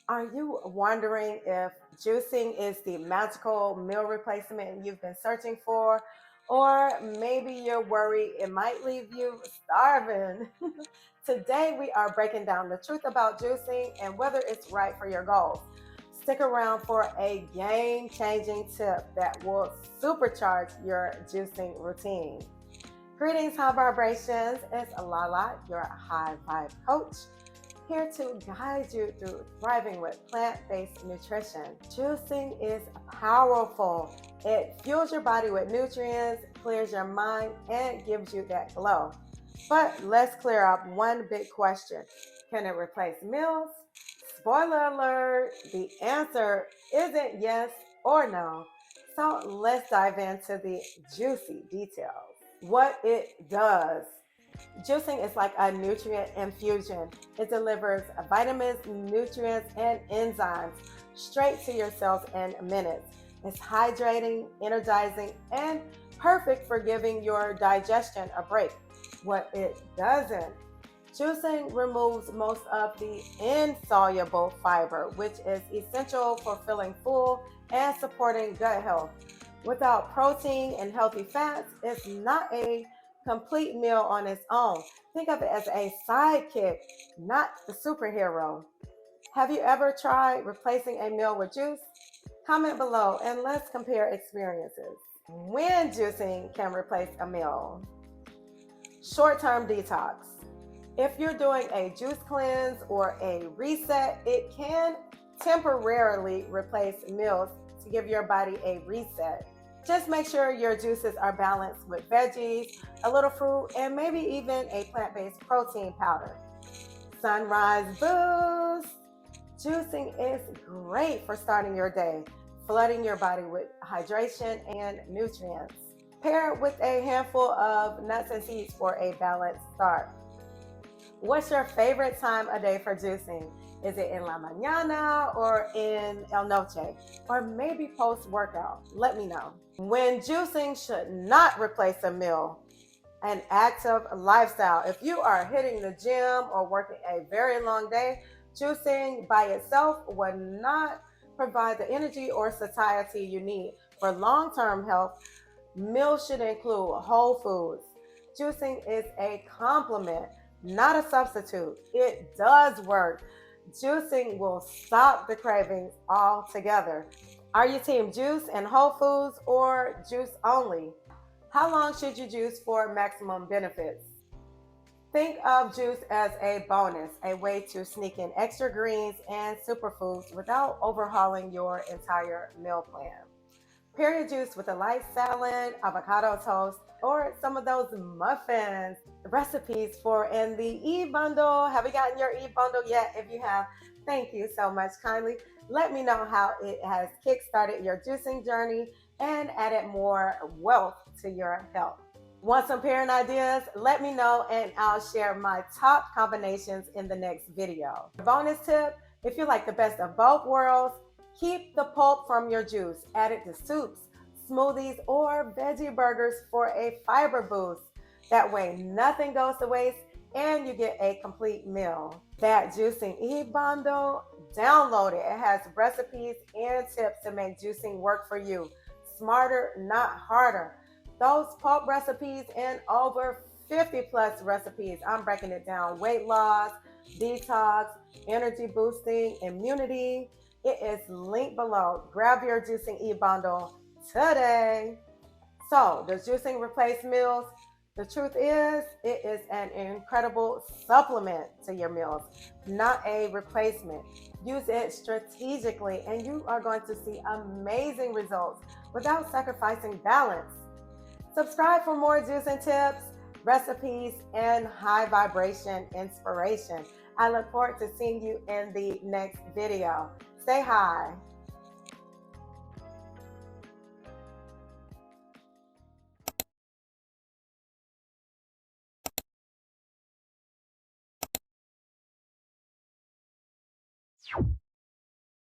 Are you wondering if juicing is the magical meal replacement you've been searching for? Or maybe you're worried it might leave you starving. Today, we are breaking down the truth about juicing and whether it's right for your goals. Stick around for a game changing tip that will supercharge your juicing routine. Greetings, high vibrations. It's LaLa, your high vibe coach, here to guide you through thriving with plant-based nutrition. Juicing is powerful. It fuels your body with nutrients, clears your mind, and gives you that glow. But let's clear up one big question. Can it replace meals? Spoiler alert, the answer isn't yes or no. So let's dive into the juicy details. What it does. Juicing is like a nutrient infusion. It delivers vitamins, nutrients, and enzymes straight to your cells in minutes. It's hydrating, energizing, and perfect for giving your digestion a break. What it doesn't. Juicing removes most of the insoluble fiber, which is essential for feeling full and supporting gut health. Without protein and healthy fats, it's not a complete meal on its own. Think of it as a sidekick, not the superhero. Have you ever tried replacing a meal with juice? Comment below and let's compare experiences. When juicing can replace a meal. Short-term detox. If you're doing a juice cleanse or a reset, it can temporarily replace meals to give your body a reset. Just make sure your juices are balanced with veggies, a little fruit, and maybe even a plant-based protein powder. Sunrise boost. Juicing is great for starting your day, flooding your body with hydration and nutrients. Pair it with a handful of nuts and seeds for a balanced start. What's your favorite time of day for juicing? Is it in la mañana or in el noche? Or maybe post-workout? Let me know. When juicing should not replace a meal. An active lifestyle. If you are hitting the gym or working a very long day, juicing by itself would not provide the energy or satiety you need. For long-term health, meals should include whole foods. Juicing is a complement, not a substitute. It does work. Juicing will stop the cravings altogether. Are you team juice and whole foods or juice only? How long should you juice for maximum benefits? Think of juice as a bonus, a way to sneak in extra greens and superfoods without overhauling your entire meal plan. Pair your juice with a light salad, avocado toast, or some of those muffins. Recipes for in the e-bundle. Have you gotten your e-bundle yet? If you have, thank you so much. Kindly let me know how it has kickstarted your juicing journey and added more wealth to your health. Want some pairing ideas? Let me know and I'll share my top combinations in the next video. Bonus tip, if you like the best of both worlds, keep the pulp from your juice. Add it to soups, smoothies, or veggie burgers for a fiber boost. That way, nothing goes to waste and you get a complete meal. That juicing e-bundle, download it. It has recipes and tips to make juicing work for you. Smarter, not harder. Those pulp recipes and over 50 plus recipes. I'm breaking it down. Weight loss, detox, energy boosting, immunity. It is linked below. Grab your juicing e-bundle today. So, does juicing replace meals? The truth is, it is an incredible supplement to your meals, not a replacement. Use it strategically and you are going to see amazing results without sacrificing balance. Subscribe for more juicing tips, recipes, and high vibration inspiration. I look forward to seeing you in the next video. Stay high.